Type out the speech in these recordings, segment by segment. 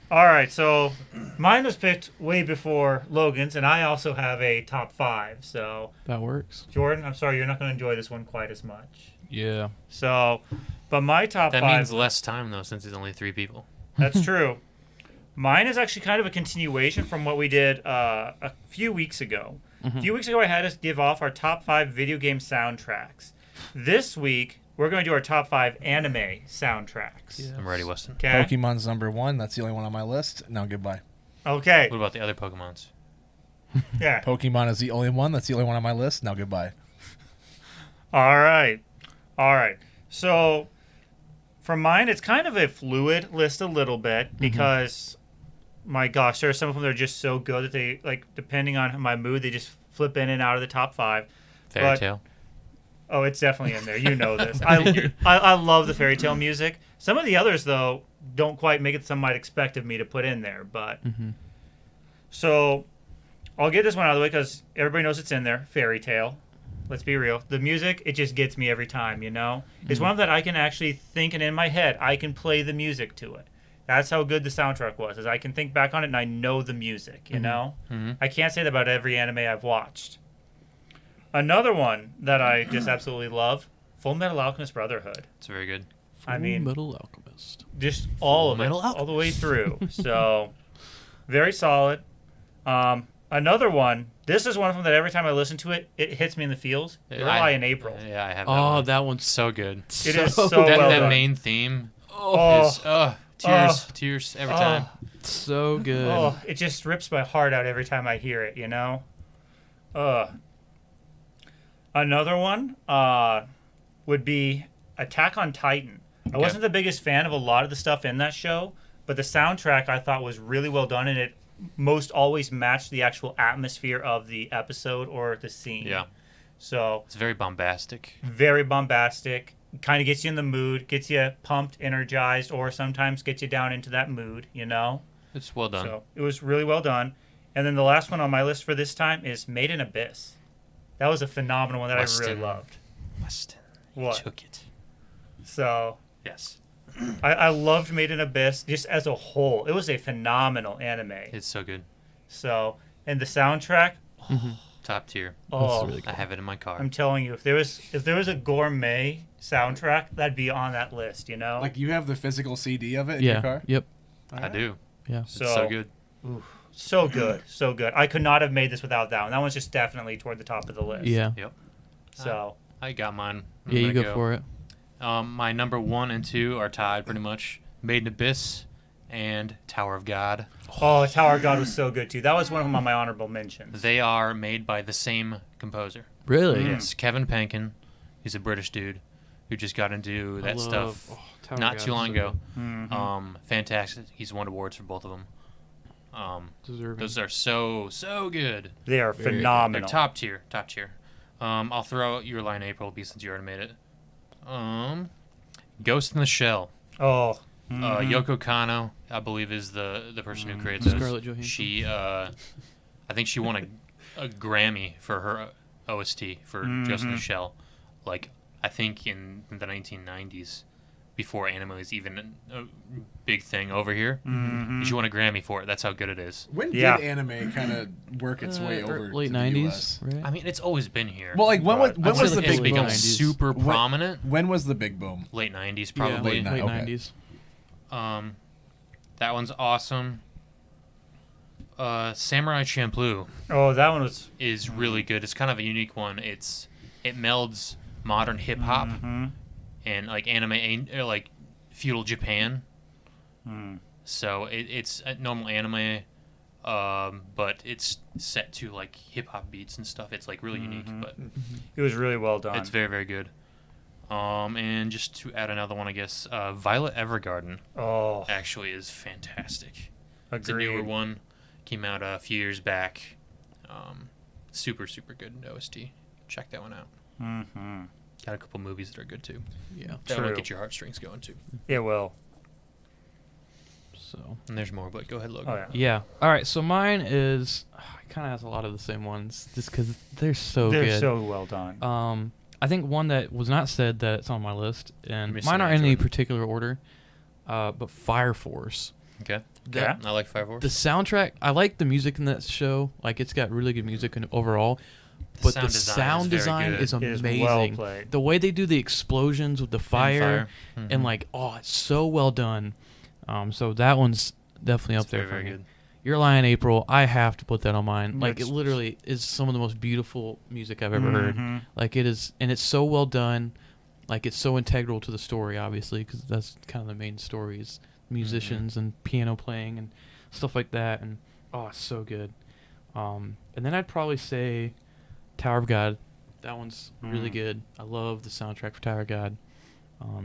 All right, so mine was picked way before Logan's, and I also have a top 5. So, That works. Jordan, I'm sorry, you're not going to enjoy this one quite as much. Yeah. So, but my top That 5. means less time, though, since it's only 3 people. That's true. Mine is actually kind of a continuation from what we did a few weeks ago. A few weeks ago, I had us give off our top 5 video game soundtracks. This week, we're going to do our top 5 anime soundtracks. Yeah. I'm ready, Weston. Okay. Pokemon's number 1. That's the only one on my list. Now goodbye. Okay. What about the other Pokemons? Yeah. Pokemon is the only one. That's the only one on my list. Now goodbye. All right. All right. So, for mine, it's kind of a fluid list a little bit because, my gosh, there are some of them that are just so good that they, like, depending on my mood, they just flip in and out of the top 5. Fairy Tail. Oh, it's definitely in there. You know this. I love the fairy tale music. Some of the others, though, don't quite make it some might expect of me to put in there. But so I'll get this one out of the way because everybody knows it's in there. Fairy tale. Let's be real. The music, it just gets me every time, you know? It's one that I can actually think, and in my head, I can play the music to it. That's how good the soundtrack was, is I can think back on it and I know the music, you know? I can't say that about every anime I've watched. Another one that I just absolutely love, Full Metal Alchemist Brotherhood. It's very good. I mean, Metal Alchemist. just all of it, Metal all the way through. So, very solid. Another one, this is one of them that every time I listen to it, it hits me in the feels. July in April. Yeah, I have that Oh, one. that one's So good. It is so so well that done. main theme Oh, is tears every time. so good. oh, it just rips my heart out every time I hear it, you know? Another one would be Attack on Titan. I wasn't the biggest fan of a lot of the stuff in that show, but the soundtrack I thought was really well done, and it most always matched the actual atmosphere of the episode or the scene. Yeah. So, It's very bombastic. very bombastic. Kind of gets you in the mood, gets you pumped, energized, or sometimes gets you down into that mood, you know? It's well done. So it was really well done. And then the last one on my list for this time is Made in Abyss. That was a phenomenal one that I really Weston. loved. Weston, you What? took it. So Yes. I loved Made in Abyss just as a whole. It was a phenomenal anime. It's so good. So, and the soundtrack, Top tier. oh, really I have it in my car. I'm telling you, if there was a gourmet soundtrack, that'd be on that list, you know? Like, you have the physical CD of it in yeah. your car? Yep. I do. Yeah. It's so good. So good, so good. I could not have made this without that one. That one's just definitely toward the top of the list. Yeah. Yep. So, I got mine. I'm Yeah, you gonna go for it. My number 1 and 2 are tied pretty much. Made in Abyss and Tower of God. oh, Tower of God was so good too. That was one of them on my honorable mentions. They are made by the same composer. Really? Yes, Kevin Penkin. He's a British dude who just got into that stuff not too long ago. Fantastic. He's won awards for both of them. Deserving. Those are so good. They are Very good. phenomenal. They're top tier. I'll throw out Your Line April since you already made it. Ghost in the Shell. Oh, Yoko Kanno, I believe, is the person who created those. Scarlett Johansson. She, I think she won a Grammy for her OST for Ghost in the Shell. Like, I think in the 1990s, before anime was even a big thing over here. She won a Grammy for it. That's how good it is. When Yeah. did anime kind of work its way over late to the 90s, US? right? I mean, it's always been here. Well, like, when Right. was the like it's big become boom? 90s. super prominent. When was the big boom? Late 90s, Yeah, probably. late okay. 90s. That one's awesome. Samurai Champloo oh, that one was. is really good. It's kind of a unique one. It melds modern hip hop and like anime, like feudal Japan. So it's a normal anime, but it's set to like hip hop beats and stuff. It's like really unique, but It was really well done. it's very good. And just to add another one, I guess, Violet Evergarden Oh, actually is fantastic. It's a agreed. newer one. Came out a few years back. Super good OST. Check that one out. Got a couple movies that are good too. Yeah. That'll True. get your heartstrings going too. It will. So. And there's more, but go ahead, Logan. Oh yeah. Yeah. All right. So mine is kind of has a lot of the same ones, just because they're so They're good. so well done. I think one that was not said that's on my list, and Let me mine see aren't that, in any Jordan. particular order, but Fire Force. Okay. Yeah. I like Fire Force. The soundtrack, I like the music in that show. Like, it's got really good music overall. But the sound design is It is amazing. well played. The way they do the explosions with the fire, Mm-hmm. and like, oh, it's so well done. So that one's definitely up there for very me. good. Your Lie in April, I have to put that on mine. Like, it It's- literally is some of the most beautiful music I've ever heard. Like, it is, and it's so well done. Like, it's so integral to the story, obviously, because that's kind of the main story is musicians and piano playing and stuff like that. And oh, it's so good. And then I'd probably say Tower of God. That one's really good. I love the soundtrack for Tower of God.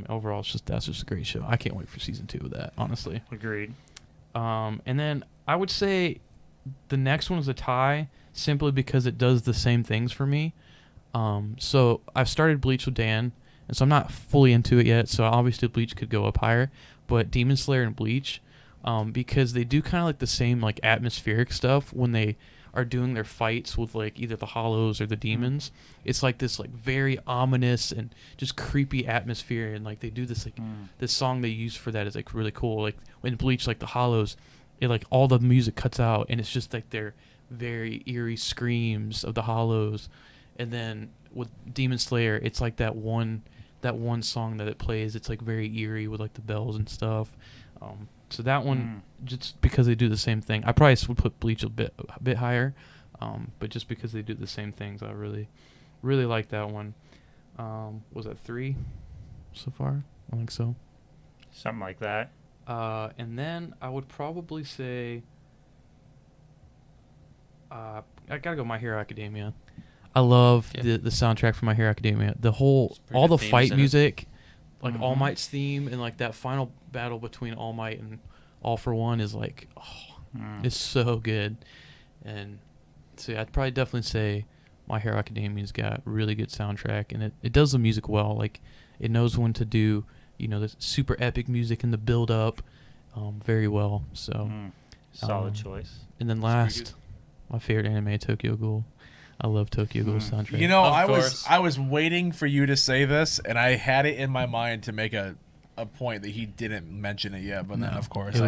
Overall, that's just a great show. I can't wait for season 2 of that, honestly. Agreed. And then I would say the next one is a tie, simply because it does the same things for me. So I've started Bleach with Dan, and so I'm not fully into it yet. So obviously Bleach could go up higher, but Demon Slayer and Bleach, because they do kind of like the same like atmospheric stuff when they are doing their fights with like either the hollows or the demons. It's like this like very ominous and just creepy atmosphere, and like they do this like this song they use for that is like really cool. Like when Bleach, like the hollows, it like all the music cuts out and it's just like their very eerie screams of the hollows. And then with Demon Slayer, it's like that one song that it plays, it's like very eerie with like the bells and stuff. So that one, just because they do the same thing, I probably would put Bleach a bit higher, but just because they do the same things, I really like that one. Was that 3 so far? I think so. Something like that. And then I would probably say, I gotta go My Hero Academia. I love the soundtrack for My Hero Academia. All the fight music, like All Might's theme, and like that final battle between All Might and All for One is like, it's so good. And so I'd probably definitely say My Hero Academia's got really good soundtrack, and it does the music well. Like, it knows when to do, the super epic music and the build up very well. So solid choice. And then last, my favorite anime, Tokyo Ghoul. I love Tokyo Ghoul's soundtrack. I was waiting for you to say this, and I had it in my mind to make a point that he didn't mention it yet. But then, of course,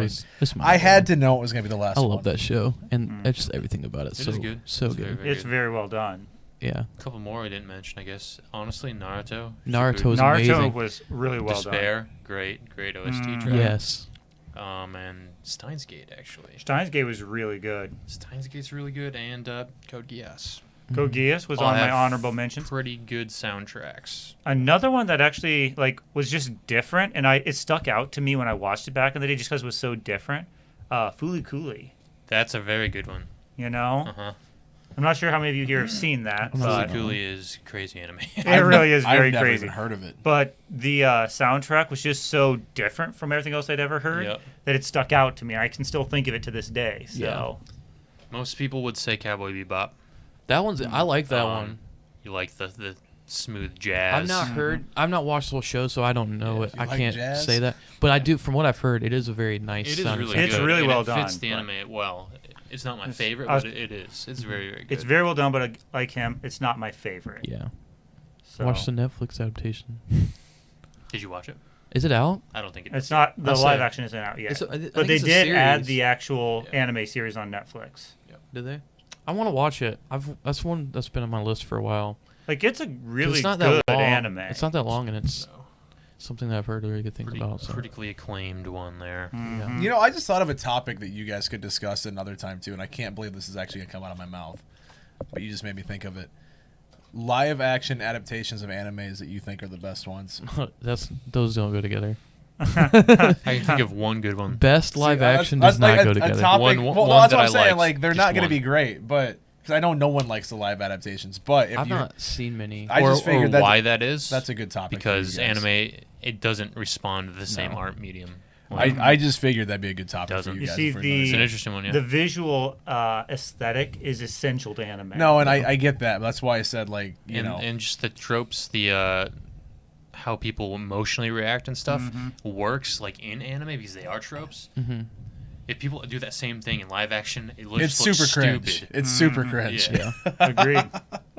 I had to know it was going to be the last one. I love that show, and just everything about it. It is good. So It's good. It's very well done. Yeah. A couple more I didn't mention, I guess. Honestly, Naruto. Naruto's Naruto amazing. was really well Despair, great OST track. Yes. And Steins Gate, actually. Steins Gate was really good. Steins Gate's really good, and Code Geass. Code Geass was All on my have honorable mentions. Pretty good soundtracks. Another one that actually was just different, and it stuck out to me when I watched it back in the day just because it was so different. Fooly Cooley. That's a very good one. I'm not sure how many of you here have seen that. Fooly Cooley is crazy anime. It really is very I've never crazy. even heard of it. But the soundtrack was just so different from everything else I'd ever heard that it stuck out to me. I can still think of it to this day. So Most people would say Cowboy Bebop. That one's. I like that one. You like the smooth jazz. I've not watched the whole show, so I don't know it. I like can't jazz? say that. But I do, from what I've heard, it is a very nice It is soundtrack. really It's good. really and well it fits done, the but- anime well. It's not my favorite, I was- but it is. It's very, very good. it's very well done, but like him, it's not my favorite. Yeah. So Watch the Netflix adaptation. Did you watch it? Is it out? I don't think it it's is. not the I'll say- live action isn't out yet, I but think they it's a did add series. the actual anime series on Netflix. Did they? I want to watch it. That's one that's been on my list for a while. Like it's a really It's not good that long. anime. It's not that long, and it's No. something that I've heard really good things about. So. Critically acclaimed one there. Mhm. You know, I just thought of a topic that you guys could discuss another time too, and I can't believe this is actually gonna come out of my mouth. But you just made me think of it. Live action adaptations of animes that you think are the best ones. Those don't go together. I can think of one good one. Best live See, action that's does not like go a together. topic, One well, that's that what I I'm saying. liked, Like they're just not gonna one. be great, but because I know no one likes the live adaptations. But if I've you, not seen many. I just figured or that's why that is. that's a good topic for because you guys. anime it doesn't respond to the same No. art medium. I just figured that'd be a good topic Doesn't. for you You guys. see for the- another It's time. an interesting one, yeah. The visual aesthetic is essential to anime. No, and I get that. That's why I said like you and, know. and just the tropes, the how people emotionally react and stuff works like in anime because they are tropes. Mm-hmm. If people do that same thing in live action, it looks It's super cringe. stupid. It's super cringe. Yeah. Agreed.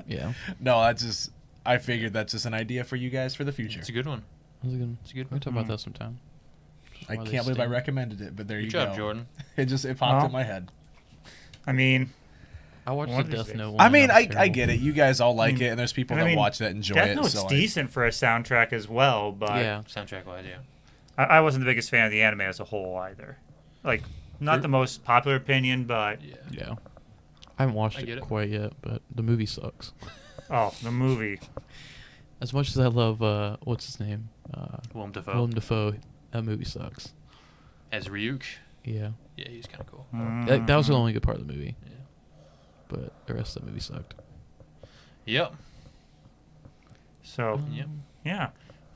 Yeah. No, that's just. I figured that's just an idea for you guys for the future. It's a good one. That's a good. It's a good We one. can talk about that sometime. I Why they can't believe I stink. recommended it, but there Good you job, go. Jordan. It popped Well, in my head. I mean, I watched One the of these Death days. Note one. I and mean, that was I terrible. get it. You guys all like I mean- it, and there's people and I that mean, watch that enjoy Death it. Note's So decent for a soundtrack as well, but Yeah. Soundtrack wise, yeah. I wasn't the biggest fan of the anime as a whole either. Like, not the most popular opinion, but Yeah. I haven't watched I get it it. quite yet, but the movie sucks. oh, the movie. As much as I love, what's his name? Willem Dafoe Willem Dafoe, that movie sucks. as Ryuk. Yeah. Yeah, he's kind of cool. That was the only good part of the movie. Yeah. But the rest of the movie sucked. Yep. So, Yep. yeah.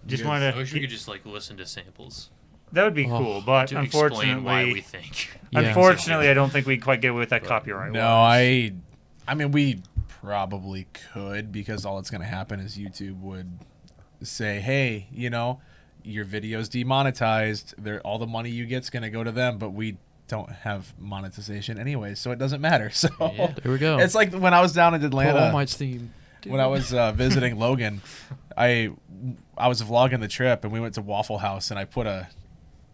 Just guys- wanted I to. wish we could just like listen to samples That would be Oh, cool, but to explain why we unfortunately, think. Yeah. unfortunately, I don't think we'd quite get away with that But- copyright. no, I mean, we probably could, because all that's going to happen is YouTube would say, hey, your video's demonetized. All the money you get's going to go to them, but we don't have monetization anyway, so it doesn't matter. So Yeah. There we go. it's like when I was down in All Atlanta, Might's theme. when I was visiting Logan, I was vlogging the trip, and we went to Waffle House, and I put a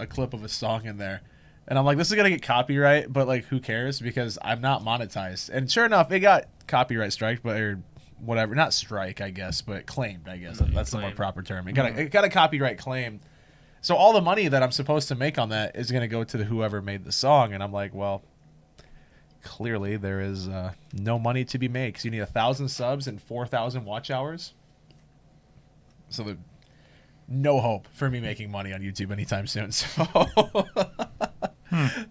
clip of a song in there. And I'm like, this is going to get copyright, but like, who cares? Because I'm not monetized. And sure enough, it got copyright strike, or whatever. Not strike, I guess, but claimed, I guess. That's the more claimed. proper term. It got a copyright claim. So all the money that I'm supposed to make on that is going to go to whoever made the song. And I'm like, well, clearly there is no money to be made, because you need 1,000 subs and 4,000 watch hours. So no hope for me making money on YouTube anytime soon. So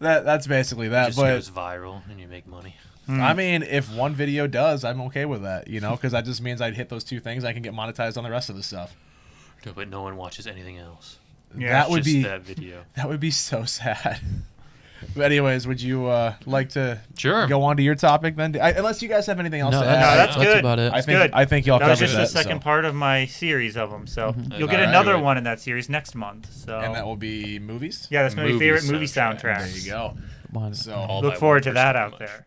that's basically that. Just But goes viral and you make money. I mean, if one video does, I'm okay with that, because that just means I'd hit those two things. I can get monetized on the rest of the stuff. But no one watches anything else. Yeah, that would Just be that video. that would be so sad. But anyways, would you like to Sure. go on to your topic then? Unless you guys have anything else No, to that's, add. No, that's that's good. about it. I think y'all That was covered just that. the second so. part of my series of them. So you'll get Alright. another one in that series next month. So And that will be movies. yeah, that's gonna be Movie favorite movie soundtrack. soundtracks. There you go. Mine. So All Look by forward one to that person, out pretty much. there.